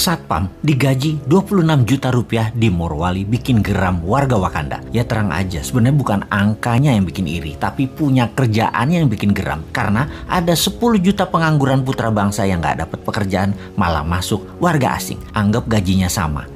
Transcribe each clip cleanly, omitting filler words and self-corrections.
Satpam digaji 26 juta rupiah di Morowali bikin geram warga Wakanda. Ya terang aja, sebenarnya bukan angkanya yang bikin iri, tapi punya kerjaannya yang bikin geram. Karena ada 10 juta pengangguran putra bangsa yang gak dapat pekerjaan, malah masuk warga asing. Anggap gajinya sama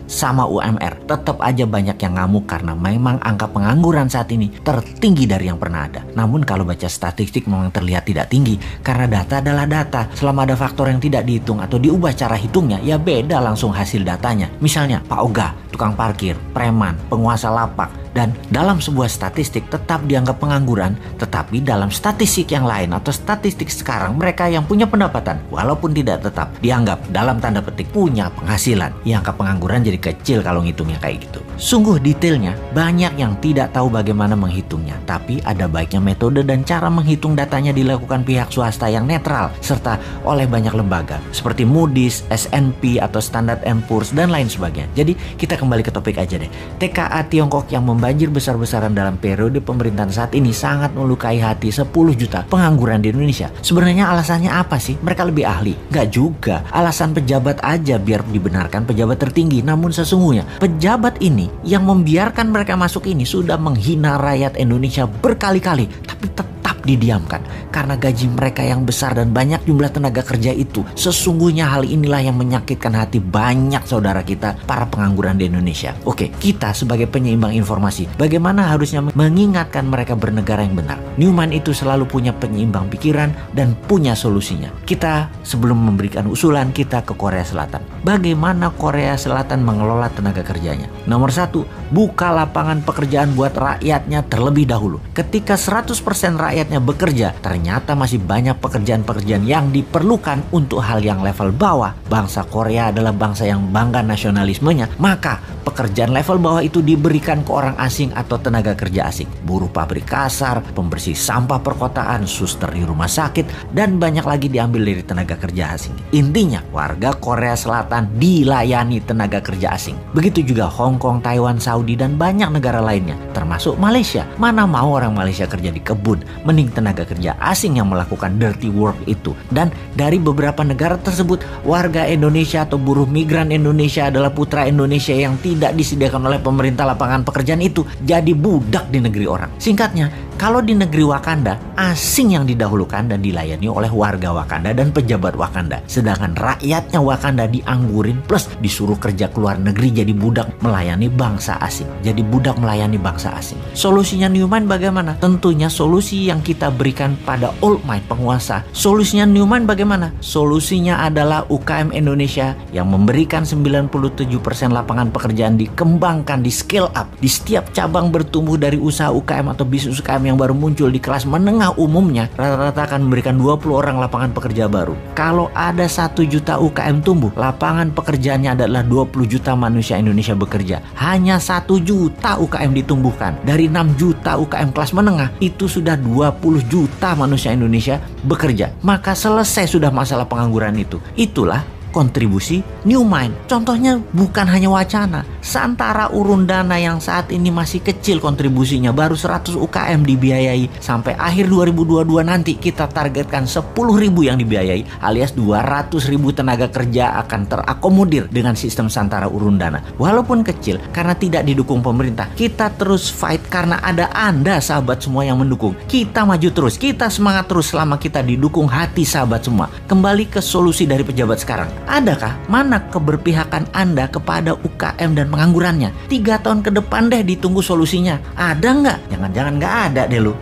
UMR. Tetap aja banyak yang ngamuk karena memang angka pengangguran saat ini tertinggi dari yang pernah ada. Namun kalau baca statistik memang terlihat tidak tinggi, karena data adalah data. Selama ada faktor yang tidak dihitung atau diubah cara hitungnya, ya beda langsung hasil datanya. Misalnya Pak Oga, tukang parkir, preman, penguasa lapak, dan dalam sebuah statistik tetap dianggap pengangguran, tetapi dalam statistik yang lain atau statistik sekarang mereka yang punya pendapatan walaupun tidak tetap dianggap dalam tanda petik punya penghasilan. Ya angka pengangguran jadi kecil kalau ngitungnya kayak gitu. Sungguh detailnya banyak yang tidak tahu bagaimana menghitungnya, tapi ada baiknya metode dan cara menghitung datanya dilakukan pihak swasta yang netral serta oleh banyak lembaga seperti Moody's, S&P atau Standard & Poor's dan lain sebagainya. Jadi kita kembali ke topik aja deh. TKA Tiongkok yang banjir besar-besaran dalam periode pemerintahan saat ini sangat melukai hati 10 juta pengangguran di Indonesia. Sebenarnya alasannya apa sih? Mereka lebih ahli? Nggak juga. Alasan pejabat aja biar dibenarkan pejabat tertinggi. Namun sesungguhnya pejabat ini yang membiarkan mereka masuk ini sudah menghina rakyat Indonesia berkali-kali. Tapi tetap didiamkan karena gaji mereka yang besar dan banyak jumlah tenaga kerja itu. Sesungguhnya hal inilah yang menyakitkan hati banyak saudara kita para pengangguran di Indonesia. Oke, kita sebagai penyeimbang informasi, bagaimana harusnya mengingatkan mereka bernegara yang benar? Newman itu selalu punya penyeimbang pikiran dan punya solusinya. Kita sebelum memberikan usulan kita ke Korea Selatan. Bagaimana Korea Selatan mengelola tenaga kerjanya? Nomor 1, buka lapangan pekerjaan buat rakyatnya terlebih dahulu. Ketika 100% rakyatnya bekerja, ternyata masih banyak pekerjaan-pekerjaan yang diperlukan untuk hal yang level bawah. Bangsa Korea adalah bangsa yang bangga nasionalismenya, maka pekerjaan level bawah itu diberikan ke orang asing atau tenaga kerja asing. Buruh pabrik kasar, pembersih sampah perkotaan, suster di rumah sakit, dan banyak lagi diambil dari tenaga kerja asing. Intinya, warga Korea Selatan dilayani tenaga kerja asing. Begitu juga Hong Kong, Taiwan, Saudi, dan banyak negara lainnya, termasuk Malaysia. Mana mau orang Malaysia kerja di kebun, mending tenaga kerja asing yang melakukan dirty work itu. Dan dari beberapa negara tersebut, warga Indonesia atau buruh migran Indonesia adalah putra Indonesia yang tidak disediakan oleh pemerintah lapangan pekerjaan itu jadi budak di negeri orang. Singkatnya, kalau di negeri Wakanda, asing yang didahulukan dan dilayani oleh warga Wakanda dan pejabat Wakanda. Sedangkan rakyatnya Wakanda dianggurin plus disuruh kerja ke luar negeri jadi budak melayani bangsa asing. Jadi budak melayani bangsa asing. Solusinya Newman bagaimana? Tentunya solusi yang kita berikan pada old might penguasa. Solusinya Newman bagaimana? Solusinya adalah UKM Indonesia yang memberikan 97% lapangan pekerjaan dikembangkan, di scale up. Di setiap cabang bertumbuh dari usaha UKM atau bisnis UKM yang baru muncul di kelas menengah umumnya, rata-rata akan memberikan 20 orang lapangan pekerja baru. Kalau ada 1 juta UKM tumbuh, lapangan pekerjaannya adalah 20 juta manusia Indonesia bekerja. Hanya 1 juta UKM ditumbuhkan. Dari 6 juta UKM kelas menengah, itu sudah 20 juta manusia Indonesia bekerja. Maka selesai sudah masalah pengangguran itu. Itulah kontribusi Newman. Contohnya bukan hanya wacana. Santara urun dana yang saat ini masih kecil kontribusinya, baru 100 UKM dibiayai. Sampai akhir 2022 nanti kita targetkan 10.000 yang dibiayai, alias 200.000 tenaga kerja akan terakomodir dengan sistem santara urun dana. Walaupun kecil, karena tidak didukung pemerintah, kita terus fight karena ada Anda sahabat semua yang mendukung. Kita maju terus, kita semangat terus selama kita didukung hati sahabat semua. Kembali ke solusi dari pejabat sekarang. Adakah mana keberpihakan Anda kepada UKM dan penganggurannya? 3 tahun ke depan deh ditunggu solusinya. Ada nggak? Jangan-jangan nggak ada deh lu.